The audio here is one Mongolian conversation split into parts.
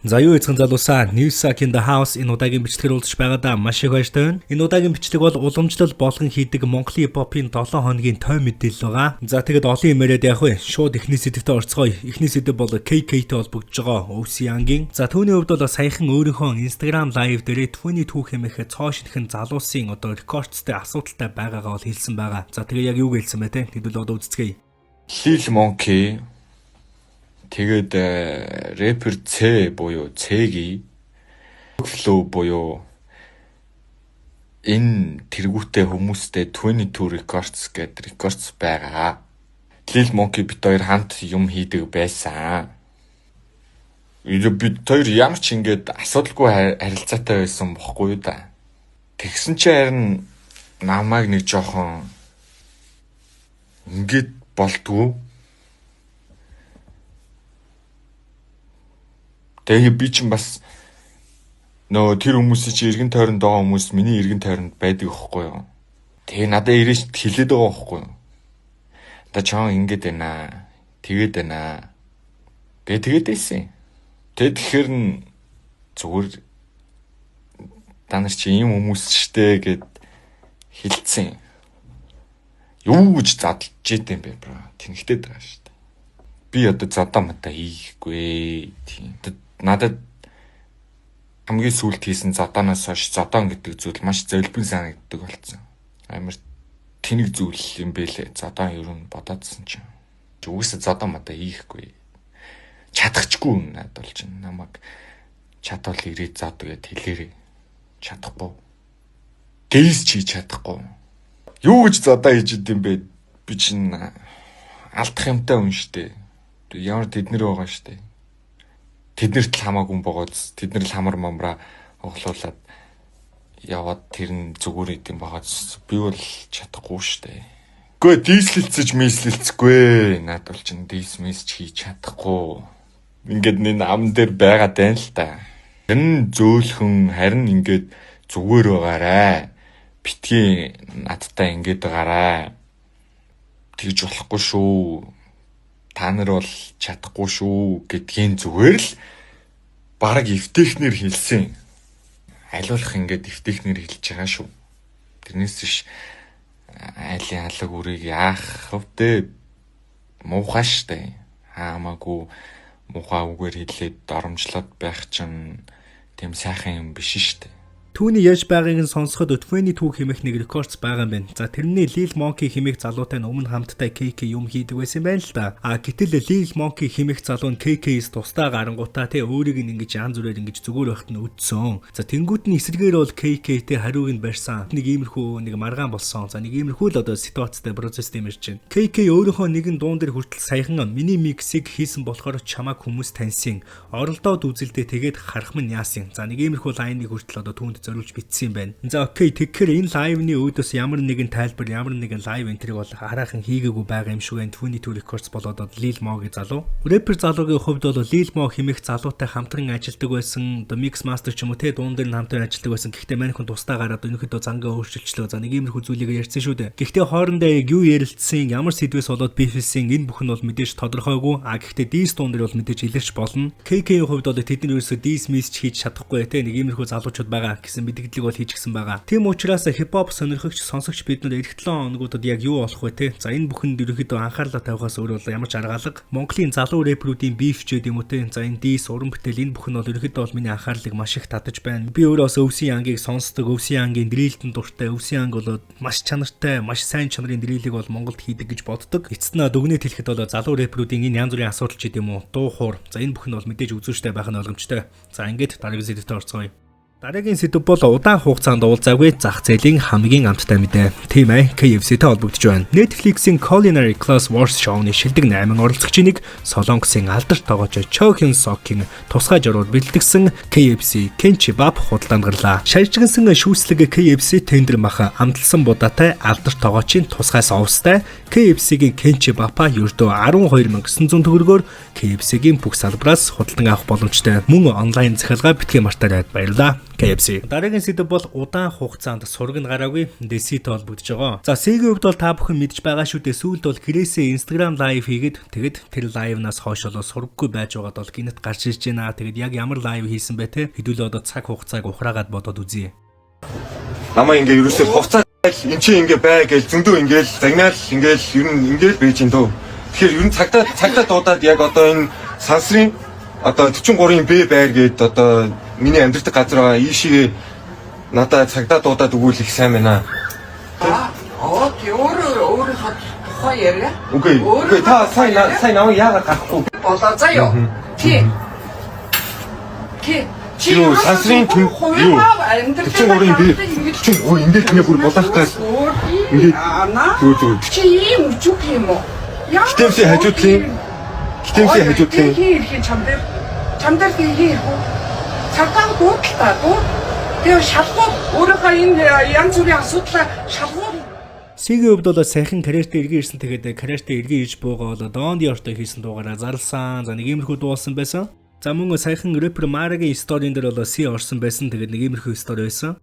За юу эзэн залуусаа Newsack in the House энэ удаагийн бичлэгээр уулзч байгаадаа маш их баяртай байна. Энэ удаагийн бичлэг бол уламжлал болгон хийдэг Монголын хип-хопын 7 хоногийн той мэдээлэл байгаа. За тэгээд олон юм яриад явах вэ. Шууд эхний сэдвтэ орцгоё. Эхний сэдв бол KK-тэй холбогдож байгаа OC Young-ийн. За түүний хувьд бол саяхан өөрийнхөө Instagram live дээрээ 22 хэмээх цоо шинхэн залуусын одоо рекордстэй асуудалтай байгаагаа бол хэлсэн байгаа. За тэгээд яг юу гэлсэн бэ те? Хэдүүл одоо үзцгээе. Lil Monkey тэгээд рэпер C буюу C-гийн flow буюу энэ тэргүүтээ хүмүүстэй 22 records гэдэг records байгаа. Lil Monkey бит хоёр хамт юм хийдэг байсан. Бит хоёр ямар ч ингэж асуудалгүй харилцаатай байсан бохгүй юу да. Тэгсэн чи харин намайг нэг жоохон ингэж болдгоо. Тэгээ би ч бас нөө тэр хүмүүсийн чи эргэн тойронд байгаа хүмүүс миний эргэн тойронд байдаг байхгүй юу. Тэгээ надад ирээч хэлээд байгаа байхгүй юу. Та чам ингэж байна. Тэгээд байна. Тэгээд ийсэн. Тэгэхээр нь зүгээр та нар чи ийм хүмүүс штэ гэд хэлсэн. Юу гэж задлж идэм бэ бро. Тэнхтэй байгаа штэ. Би одоо задаа мата хийхгүй. Тийм. Надад хамгийн сүүлд хийсэн задаанаас хойш задаан гэдэг зүйл маш золбин санагддаг болсон. Амар тэнэг зүйл юм бэлээ. Задаан ер нь бодоодсэн чинь. Үгүйсээ задаан мата хийхгүй. Чадахчгүй надад болж байна. Намайг чадвал ирээд заадаг гэд хэлээрээ. Чадахгүй. Дэйс чи чадахгүй. Юу гэж задаа хийж идэм бэ? Би чинь алдах юмтай хүн штэ. Ямар тэднэр байгаа штэ. Тэднэрт л хамаагүй богоц тэднэр л хамар мамраа оглуулад яваад тэр нь зүгээр идэм богоц би бол чадахгүй штэ. Үгүй дийслэлцэж мислэлцгүй. Надад бол чинь дийсмэс ч хийж чадахгүй. Ингээд нэг ам дээр байгаад байна л та. Харин зөөлхөн харин ингээд зүгээр байгаарай. Битгий надтай ингээд байгаарай. Тэгж болохгүй шүү. Та нар бол чадахгүй шүү гэдгийн зүгээр л бараг эвтэхнэр хэлсэн. Аливаалах ингээд эвтэхнэр хэлж байгаа шүү. Тэрнээс биш айлын алаг үрийг яах вэ? Муухай штэ. Хаамаагүй муухай үгээр хэлээд доромжлоод байх чинь тийм сайхан юм биш штэ. Түүний яаж байгааг нь сонсоход 22 хэмээх нэг рекордс байгаа юм байна. За тэрний Lil Monkey хэмээх залуутай өмнө хамтдаа KK юм хийдэг байсан байна л да. Гэтэл Lil Monkey хэмээх залуу нь KK-с тусдаа гарангуудаа те өөрийг нь ингэж янз бүрээр ингэж зүгээр байхад нь үдсэн. За тэнгуут нь эсрэгээр бол KK-тэй хариуг нь барьсан. Нэг иймэрхүү нэг маргаан болсон. За нэг иймэрхүү л одоо ситуацтай процесс юм ирж байна. KK өөрийнхөө нэгэн дуун дээр хүртэл саяхан мини миксийг хийсэн болохоор чамааг хүмүүс таньсан. Оролдоод үзэлдээ тэгээд харах минь яасан. За нэг иймэрхүү лайныг хүртэл одоо түүнд зориулж бичсэн юм байна. За окей, тэгэхээр энэ лайвны өөдөөс ямар нэгэн тайлбар, ямар нэгэн лайв энтриг бол хараахан хийгээгүй байгаа юм шиг байна. 22 records болоод Lil Mo-гийн залуу. Рэпер залуугийн хувьд бол Lil Mo хэмээх залуутай хамтран ажилладаг байсан. Одоо mix master ч юм уу те дуун дээр нь хамтран ажилладаг байсан. Гэхдээ манайхан тусдаа гараад өнөөхдөө зангаа өөрчилчлөө. За нэг иймэрхүү зүйлийг ярьсан шүү дээ. Гэхдээ хоорондоо яг юу ярилцсан, ямар сэдвээс болоод бифсэн энэ бүхэн бол мэдээж тодорхойгүй. Гэхдээ дис дуун дээр бол мэдээж илэрч болно. KK-ийн хувьд бол тэдний ерөөсөө дис мис ч хийж чадахгүй те нэг иймэрхүү залуучууд байгаа гэсэн мэдээлэл бол хийчихсэн байгаа. Тийм учраас хипхоп сонирхогч сонсогч бид нар эх 7 хоногудад яг юу болох вэ те? За энэ бүхэнд ерөөхдөө анхаарлаа тавихаас өөр бол ямар ч аргалга Монголын залуу рэперүүдийн бифчүүд юм уу те? За энэ дис уран бүтээл энэ бүхэн бол ерөөхдөө бол миний анхаарлыг маш их татаж байна. Би өөрөө бас OC Young-ыг сонсдог. OC Young-ийн дрилтэн дуртай. OC Young бол маш чанартай, маш сайн чанарын дрилийг бол Монголд хийдэг гэж боддог. Эцэст нь дүгнэлт хэлэхэд бол залуу рэперүүдийн энэ янз бүрийн асуудал ч гэдэм үү? Дуу хуур. За энэ бүхэн бол мэдээж үзүүштэй байх нь ойлгомжтой. За ингээд дараагийн сэдвээр орцгоё. Дараагийн сэдв бол удаан хугацаанд уулзаагүй зах зээлийн хамгийн амттай мэдээ. Тийм ээ, KFC-тэй холбогдож байна. Netflix-ийн Culinary Class Wars шоуны шилдэг 8 оролцогчийг Солонгосын алдарт тоглогч Cho Hyun-sokийн тусгай журуур бэлтгэсэн KFC Kenchibap худалдаанд гарлаа. Шаржигнсан шүүслэг KFC тендер маха амталсан будаатай алдарт тоглогчийн тусгай соустай KFC-гийн Kenchibap-а ердөө 12,900 төгрөгөөр KFC-гийн бүх салбараас худалдан авах боломжтой. Мөн онлайн захиалга битгий мартаад баярлалаа. KFC. Дараагийн сэдэв бол удаан хугацаанд сураг нь гараагүй Desi-тэй холбогдож байгаа. За Sega-ийн хувьд бол та бүхэн мэдж байгаа шүү дээ. Сүүлд бол Chris-ийн Instagram live хийгээд тэгэд тэр live-наас хойш бол сураггүй байж байгаад бол гинэт гарч ирж байна. Тэгэд яг ямар live хийсэн бэ те? Хэдүүлээ одоо цаг хугацааг ухраагаад бодоод үзье. Намаа ингээ ерөөсөө хугацаа эн чинь ингээ бай гэж зөндөө ингээл загнаал ингээл ер нь ингээл байж ин дөө. Тэгэхээр ер нь цагтаа дуудаад яг одоо энэ сансрын одоо 43-ын Б байр гээд одоо миний амьдардаг газар байгаа ийшээ надад цагтаа дуудаад өгвөл их сайн байна. Окей, өөр тухай яриа. Үгүй та сайн намайг яагаад гарахгүй Болоо заяа. Тий. юу сансрын юу 43-ын Б чинь өө ингээд ингээ бүр болоох гал ингээд зүгээр чи ийм үчиг юм уу? Гитэмсийн хажуудлын хийх чамдэр хийх үү? Цагаан гуйталтаа дуу. Тэгээ шалгууд өөрийнхөө энэ янз бүрийн асуудлаа шалгууд Sega-ийн хувьд бол сайхан карьертэй эргэн ирсэн. Тэгээд карьертэй эргэн ирж буугаа бол Don Dior-той хийсэн дуугаараа зарлсан. За нэг иймэрхүү дуулсан байсан. За мөн сайхан рэпер Mara-гийн сторийн дээр бол Си орсон байсан. Тэгээд нэг иймэрхүү стори байсан.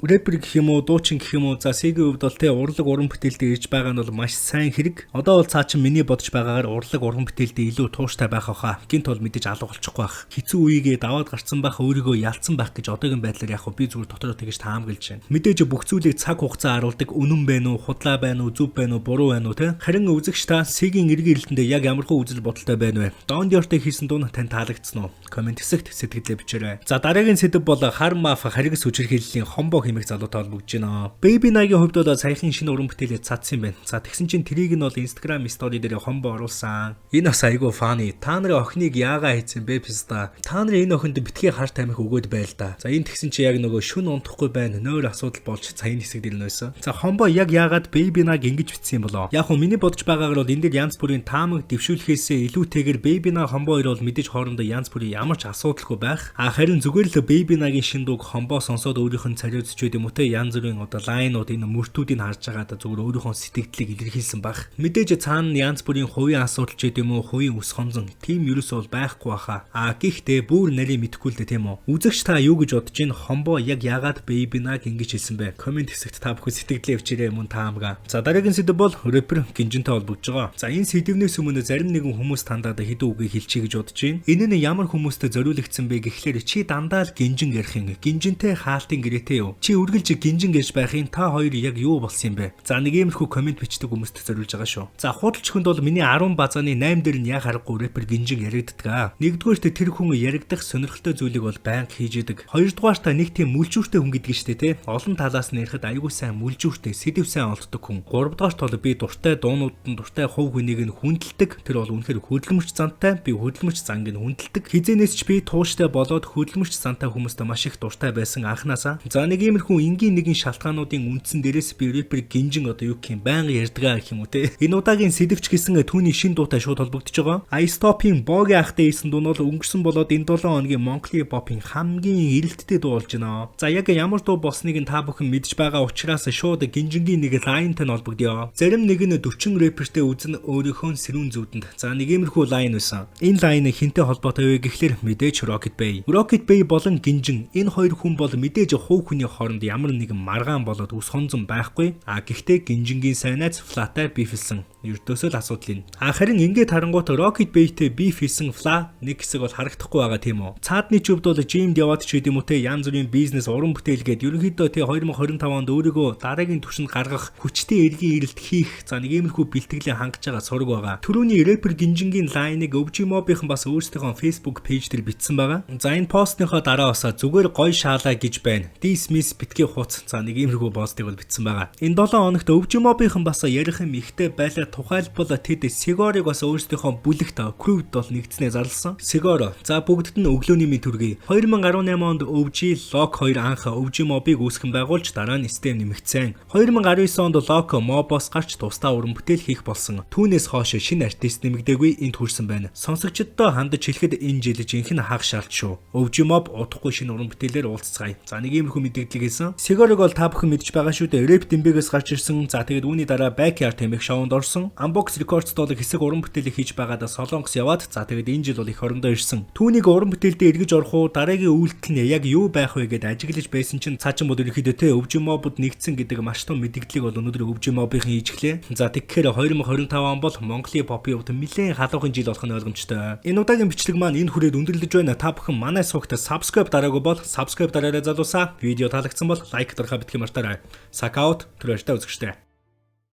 Рэпер гэх юм уу, дуучин гэх юм уу, за Sega-ийн хувьд бол те урлаг уран бүтээлтэй ирж байгаа нь бол маш сайн хэрэг. Одоо бол цаа чин миний бодож байгаагаар урлаг уран бүтээлтэй илүү тууштай байх хаа. Гинт бол мэдээж алга болчихгүй байх. Хэцүү үеигээ даваад гарцсан байх, өөрийгөө ялцсан байх гэж одоогийн байдлаар яг би зүгээр дотроо тэгж таамаглаж байна. Мэдээж бүх зүйлийг цаг хугацаа харуулдаг үнэн байна уу, худлаа байна уу, зөв байна уу, буруу байна уу те. Харин үзэгч та Sega-ийн эргэн ирэлтэндээ яг ямархуу үзэл бодолтой байна вэ? Don Dior-тэй хийсэн дуу тань таалагдсан уу? Комент хэсэгт сэтгэлдээ бичээрэй. За дараагийн сэдэв бол Harmaf харгас хүчирхийллийн хомбо хэмээх залуутай холбогдож байна. Baby Nagi хувьд бол саяхан шинэ уран бүтээлээ цацсан юм байна. За тэгсэн чинь тэрийг нь бол Instagram story дээр хомбо оруулсан. Энэ бас айгүй funny. Та нарын охиныг яагаа хийцэн бэ писта? Та нарын энэ охинд битгий харт амих өгөөд байл да. За энэ тэгсэн чинь яг нөгөө шүн унтахгүй байна. Нойр асуудал болж цаяны хэсэг дээр нөөсөн. За хомбо яг яагаад Baby Nagi ингэж бичсэн юм болоо? Яг хөө миний бодож байгаагаар бол энэ дээр янз бүрийн таамаг дэвшүүлэхээсээ илүүтэйгээр Baby Nagi хомбо хоёр бол мэдээж хоорондоо янз бүрийн ямар ч асуудалгүй байх. Харин зүгээр л Baby Nagi шин дууг хомбо сонсоод өөрийнх нь цариуцч байд юм уу те янз бүрийн одоо лайнууд энэ мөртүүдийг харж байгаадаа зүгээр өөрийнхөө сэтгэлдлийг илэрхийлсэн баг. Мэдээж цаана янз бүрийн хувийн асуудал ч гэдэм үү хувийн ус хонзон тийм ерөөсөө байхгүй баха. Гэхдээ бүр нарийн мэдхгүй л дээ тийм үү. Үзэгч та юу гэж бодож байна? Хомбо яг яагаад Baby Nagi ингэж хэлсэн бэ? Комент хэсэгт та бүхэн сэтгэлдээ өвчээрэй мөн таамага. За дараагийн сэдэв бол рэпер Гинжинтэй холбогдож байгаа. За энэ сэдвнээс өмнө зарим нэгэн хүмүүс тандаад хэдэн үгийг хэлчихье гэж бодож байна. Энэ нь ямар хүмүүстэй зориулагдсан бэ гэхлээр чи дандаа л Гинжин ярих юм. Гинжинтэй хаалтын гэрээтэй юу? Чи үргэлж Гинжин гэж байхын та хоёр яг юу болсон юм бэ? За нэг иймэрхүү комент бичдэг хүмүүст зориулж байгаа шүү. За худалчхынд бол миний 10 базааны 8 дээр нь яг харахгүй рэпер Гинжин яригддаг. Нэгдүгээрт тэр хүн яригдах сонирхолтой зүйлийг бол байнга хийж идэг. Хоёрдугаар та нэг тийм мүлжүүртэй хүн гэдэг штэ те. Олон талаас нь ярихад аягүй сайн мүлжүүртэй, сэдв сайн олддог хүн. Гуравдугаарт бол би дуртай дуунуудад дуртай хувь хүнийг нь хүндэлдэг. Тэр бол үнэхээр хөдөлмөрч зантай. Би хөдөлмөрч занг нь хүндэлдэг. Хизэнээс ч би тууштай болоод хөдөлмөрч зантай хүмүүст маш их дуртай байсан анханасаа. За нэг иймэрхүү энгийн нэгэн шалтгаануудын үндсэн дээрээс би рэпер Гинжин одоо юу гэх юм байнга ярьдгаа гэх юм уу те. Энэ удаагийн сэдвч гэсэн түүний шин дуутай шууд холбогдож байгаа. I Stop-ийн Боги ахтай хийсэн дуу нь бол өнгөрсөн болоод энэ 7 хоногийн Mongolia Pop-ийн хамгийн эрэлттэй дуу болж байна. За яг ямар дуу болсныг нь та бүхэн мэдж байгаа учраас шууд Гинжингийн нэг лайнтай нь холбогдъё. Зарим нэг нь 40 рэпертэй үзэн өөрийнхөө сэрүүн зүудэнд. За нэг иймэрхүү лайн байсан. Энэ лайн хинтэй холбоотой вэ гэхлээр мэдээж Rocket Bay. Rocket Bay болон Гинжин энэ хоёр хүн бол мэдээж хувь хүний хооронд ямар нэгэн маргаан болоод ус хонзон байхгүй. Гэхдээ Гинжингийн сайн найз Flat-тай бифэлсэн. Ердөөсөө л асуудал юм. Харин ингээд харангуут Rocket Bay-тэй биф хийсэн Flat нэг хэсэг бол харагдахгүй байгаа тийм үү. Цаадны чөвд бол Jim Diawat ч гэдэм үү те янз бүрийн бизнес уран бүтээлгээд ерөнхийдөө те 2025 онд өөрийгөө дараагийн түвшинд гаргах хүчтэй эргийн ирэлт хийх за нэг иймэрхүү бэлтгэлийн хангаж байгаа сураг байгаа. Түрүүний рэпер Гинжингийн лайныг Өвжи Мобийнхан бас өөрсдийнхөө Facebook пэйж дээр бичсэн байгаа. За энэ постныхоо дараа бас зүгээр гоё шаалаа гэж байна. Dismiss битгий хуц за нэг иймэрхүү постыг бол бичсэн байгаа. Энэ 7 хоногт Өвжи Мобийнхан бас ярих юм ихтэй байлаа тухайлбал тэд Сегорыг бас өөрсдийнхөө бүлэгт Крюд бол нэгдснээ зарласан. Сегоро за бүгдд нь өглөөний мэд хүргэе. 2018 онд өвжи Лок 2 анх өвжи мобыг үүсгэн байгуулж дараа нь систем нэмэгдсэн. 2019 онд Лок мобоос гарч тусдаа уран бүтээл хийх болсон. Түүнээс хойш шинэ артист нэмэгдээгүй энд хүрсэн байна. Сонсогчдод хандаж хэлэхэд энэ жил жинхэнэ хаах шаард шүү. Өвжи моб удахгүй шинэ уран бүтээлээр уулзцгаая. За нэг иймэрхүү мэдээлэл хийсэн. Сегорыг бол та бүхэн мэдж байгаа шүү дээ. Рэп Дэмбэгээс гарч ирсэн. За тэгээд үүний дараа Backyard хэмээх шоунд орсон. Unbox Records бол хэсэг уран бүтээлийг хийж байгаадаа Солонгос яваад за тэгээд энэ жил бол их орондоо ирсэн. Түүнийг уран бүтээлдээ эргэж орох уу, дараагийн үйлдэл нь яг юу байх вэ гэдээ ажиглаж байсан чинь цаачин бол ерөөхдөө те өвжи мобод нэгдсэн гэдэг маш том мэдээллийг бол өнөөдөр өвжи мобын хийжглээ. За тэгэхээр 2025 он бол Монголын попын хувьд нэлээд халуухан жил болох нь ойлгомжтой. Энэ удаагийн бичлэг маань энэ хүрээд өндөрлөж байна. Та бүхэн манай сувагт subscribe дараагүй бол subscribe дараарай залуусаа. Видео таалагдсан бол лайк дарахаа битгий мартаарай. Сакаут түрээштэй үзэгчтэй.